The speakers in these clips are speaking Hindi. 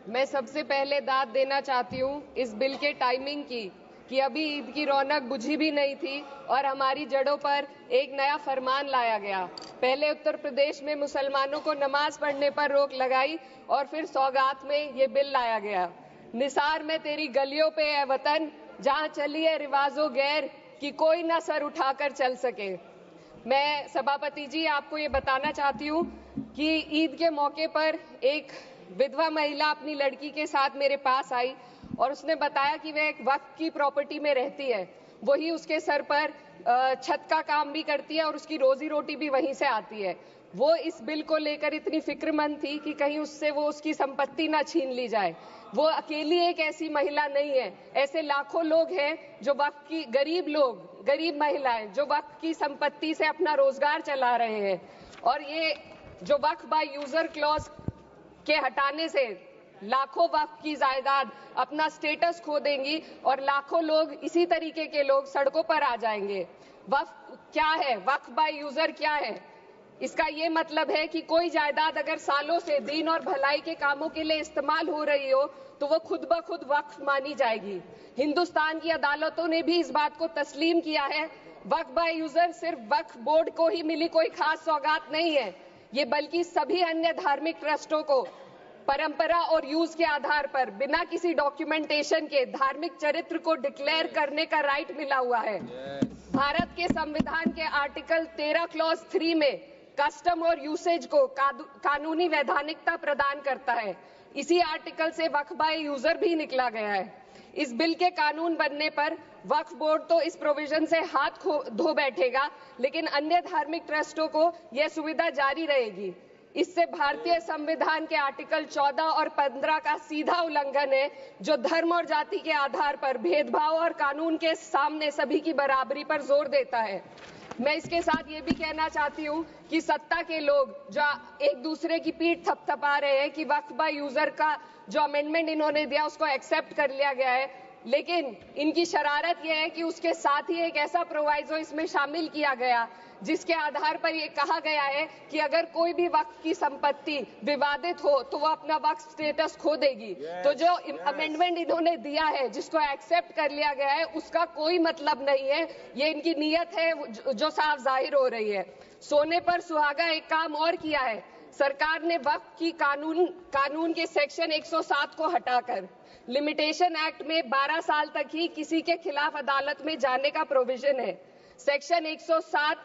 मैं सबसे पहले दाद देना चाहती हूँ इस बिल के टाइमिंग की कि अभी ईद की रौनक बुझी भी नहीं थी और हमारी जड़ों पर एक नया फरमान लाया गया। पहले उत्तर प्रदेश में मुसलमानों को नमाज पढ़ने पर रोक लगाई और फिर सौगात में ये बिल लाया गया। निसार में तेरी गलियों पे है वतन, जहाँ चली है रिवाजो गैर कि कोई ना सर उठाकर चल सके। मैं सभापति जी आपको ये बताना चाहती हूँ कि ईद के मौके पर एक विधवा महिला अपनी लड़की के साथ मेरे पास आई और उसने बताया कि वह एक वक्फ की प्रॉपर्टी में रहती है, वही उसके सर पर छत का काम भी करती है और उसकी रोजी रोटी भी वहीं से आती है। वो इस बिल को लेकर इतनी फिक्रमंद थी कि कहीं उससे वो उसकी संपत्ति ना छीन ली जाए। वो अकेली एक ऐसी महिला नहीं है, ऐसे लाखों लोग हैं जो वक्फ की गरीब महिलाएं जो वक्फ की संपत्ति से अपना रोजगार चला रहे हैं। और ये जो वक्फ बाय यूजर क्लॉज के हटाने से लाखों वक्फ की जायदाद अपना स्टेटस खो देंगी और लाखों लोग इसी तरीके के लोग सड़कों पर आ जाएंगे। वक्फ क्या है? वक्फ बाय यूजर क्या है? इसका ये मतलब है कि कोई जायदाद अगर सालों से दीन और भलाई के कामों के लिए इस्तेमाल हो रही हो तो वो खुद ब खुद वक्फ मानी जाएगी। हिंदुस्तान की अदालतों ने भी इस बात को तस्लीम किया है। वक्फ बाय यूजर सिर्फ वक्फ बोर्ड को ही मिली कोई खास सौगात नहीं है, ये बल्कि सभी अन्य धार्मिक ट्रस्टों को परंपरा और यूज के आधार पर बिना किसी डॉक्यूमेंटेशन के धार्मिक चरित्र को डिक्लेयर करने का राइट मिला हुआ है। भारत के संविधान के आर्टिकल 13 क्लॉज 3 में कस्टम और यूसेज को कानूनी वैधानिकता प्रदान करता है। इसी आर्टिकल से वक्फ बाय यूजर भी निकला गया है। इस बिल के कानून बनने पर वक्फ बोर्ड तो इस प्रोविजन से हाथ धो बैठेगा, लेकिन अन्य धार्मिक ट्रस्टों को यह सुविधा जारी रहेगी। इससे भारतीय संविधान के आर्टिकल 14 और 15 का सीधा उल्लंघन है, जो धर्म और जाति के आधार पर भेदभाव और कानून के सामने सभी की बराबरी पर जोर देता है। मैं इसके साथ ये भी कहना चाहती हूँ कि सत्ता के लोग जो एक दूसरे की पीठ थपथपा रहे हैं कि वक्फ बाय यूजर का जो अमेंडमेंट इन्होंने दिया उसको एक्सेप्ट कर लिया गया है, लेकिन इनकी शरारत यह है कि उसके साथ ही एक ऐसा प्रोवाइजो इसमें शामिल किया गया जिसके आधार पर यह कहा गया है कि अगर कोई भी वक्फ की संपत्ति विवादित हो तो वो अपना वक्फ स्टेटस खो देगी। तो जो अमेंडमेंट इन्होंने दिया है, जिसको एक्सेप्ट कर लिया गया है, उसका कोई मतलब नहीं है। ये इनकी नीयत है जो साफ जाहिर हो रही है। सोने पर सुहागा एक काम और किया है। सरकार ने वक्फ की कानून के सेक्शन 107 को हटाकर लिमिटेशन एक्ट में 12 साल तक ही किसी के खिलाफ अदालत में जाने का प्रोविजन है। सेक्शन 107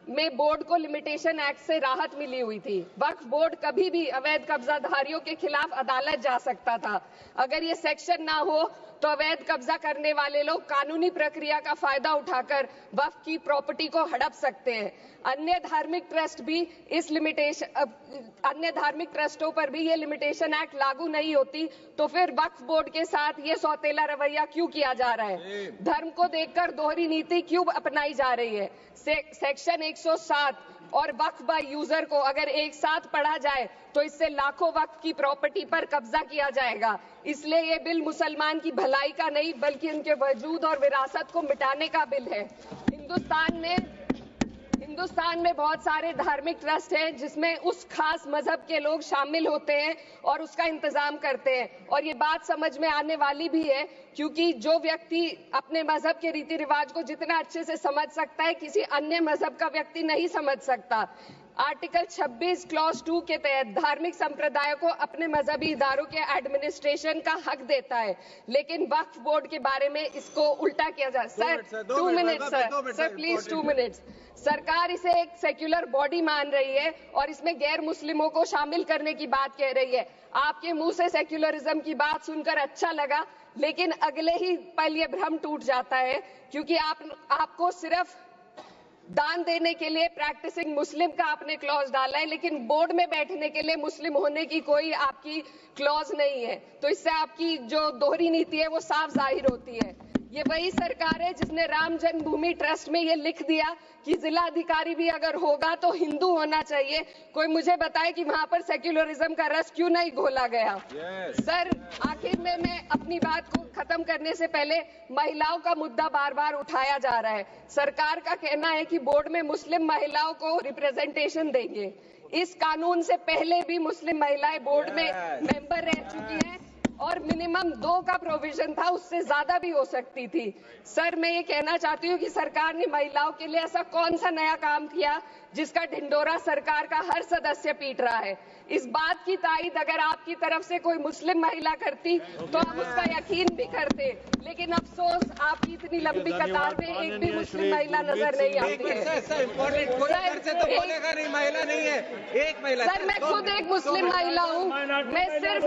में बोर्ड को लिमिटेशन एक्ट से राहत मिली हुई थी। वक्फ बोर्ड कभी भी अवैध कब्जाधारियों के खिलाफ अदालत जा सकता था। अगर ये सेक्शन ना हो तो अवैध कब्जा करने वाले लोग कानूनी प्रक्रिया का फायदा उठाकर वक्फ की प्रॉपर्टी को हड़प सकते हैं। अन्य धार्मिक ट्रस्टों पर भी ये लिमिटेशन एक्ट लागू नहीं होती, तो फिर वक्फ बोर्ड के साथ ये सौतेला रवैया क्यों किया जा रहा है? धर्म को देखकर दोहरी नीति क्यों अपनाई जा रही है? सेक्शन 107 और वक्फ बाय यूजर को अगर एक साथ पढ़ा जाए तो इससे लाखों वक्फ की प्रॉपर्टी पर कब्जा किया जाएगा। इसलिए ये बिल मुसलमान की भलाई का नहीं बल्कि उनके वजूद और विरासत को मिटाने का बिल है। हिंदुस्तान में बहुत सारे धार्मिक ट्रस्ट हैं जिसमें उस खास मजहब के लोग शामिल होते हैं और उसका इंतजाम करते हैं। और ये बात समझ में आने वाली भी है, क्योंकि जो व्यक्ति अपने मजहब के रीति रिवाज को जितना अच्छे से समझ सकता है, किसी अन्य मजहब का व्यक्ति नहीं समझ सकता। आर्टिकल 26 क्लॉज 2 के तहत धार्मिक संप्रदायों को अपने मजहबी इदारों के एडमिनिस्ट्रेशन का हक देता है, लेकिन वक्फ बोर्ड के बारे में इसको उल्टा किया जा। Sir 2 minute sir please 2 minutes. सरकार इसे एक सेक्युलर बॉडी मान रही है और इसमें गैर मुस्लिमों को शामिल करने की बात कह रही है। आपके मुंह से सेक्युलरिज्म की बात सुनकर अच्छा लगा, लेकिन अगले ही पल ये भ्रम टूट जाता है, क्योंकि आपको सिर्फ दान देने के लिए प्रैक्टिसिंग मुस्लिम का आपने क्लॉज डाला है, लेकिन बोर्ड में बैठने के लिए मुस्लिम होने की कोई आपकी क्लॉज नहीं है। तो इससे आपकी जो दोहरी नीति है वो साफ जाहिर होती है। ये वही सरकार है जिसने राम जन्मभूमि ट्रस्ट में ये लिख दिया कि जिला अधिकारी भी अगर होगा तो हिंदू होना चाहिए। कोई मुझे बताए कि वहां पर सेक्युलरिज्म का रस क्यों नहीं घोला गया? सर आखिर में मैं अपनी बात को खत्म करने से पहले महिलाओं का मुद्दा बार बार उठाया जा रहा है। सरकार का कहना है कि बोर्ड में मुस्लिम महिलाओं को रिप्रेजेंटेशन देंगे। इस कानून से पहले भी मुस्लिम महिलाएं बोर्ड में मेंबर रह चुकी हैं। मिनिमम 2 का प्रोविजन था, उससे ज्यादा भी हो सकती थी। सर, मैं ये कहना चाहती हूँ कि सरकार ने महिलाओं के लिए ऐसा कौन सा नया काम किया जिसका ढिंढोरा सरकार का हर सदस्य पीट रहा है। इस बात की तायीद अगर आपकी तरफ से कोई मुस्लिम महिला करती तो आप उसका यकीन भी करते, लेकिन अफसोस आपकी इतनी लंबी कतार में एक भी मुस्लिम महिला नजर नहीं आती है। सर, मैं खुद एक मुस्लिम महिला हूँ, मैं सिर्फ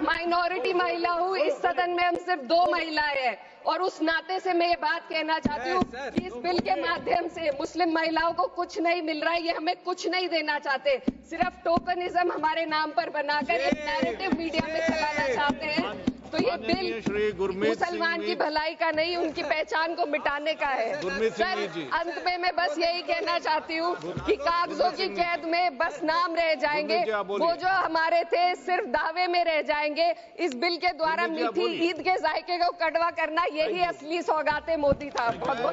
माइनॉरिटी महिला हूँ। इस सदन में हम सिर्फ 2 महिलाएं हैं और उस नाते से मैं ये बात कहना चाहती हूँ कि इस बिल के माध्यम से मुस्लिम महिलाओं को कुछ नहीं मिल रहा है। ये हमें कुछ नहीं देना चाहते, सिर्फ टोकनिज्म हमारे नाम पर बनाकर एक नैरेटिव मीडिया में चलाना चाहते हैं। तो ये बिल मुसलमान की भलाई का नहीं, उनकी पहचान को मिटाने का है। सर, अंत में मैं बस यही कहना चाहती हूँ कि कागजों की कैद में बस नाम रह जाएंगे, वो जो हमारे थे सिर्फ दावे में रह जाएंगे। इस बिल के द्वारा मीठी ईद के जायके को कड़वा करना, यही असली सौगाते मोदी था। बहुत बहुत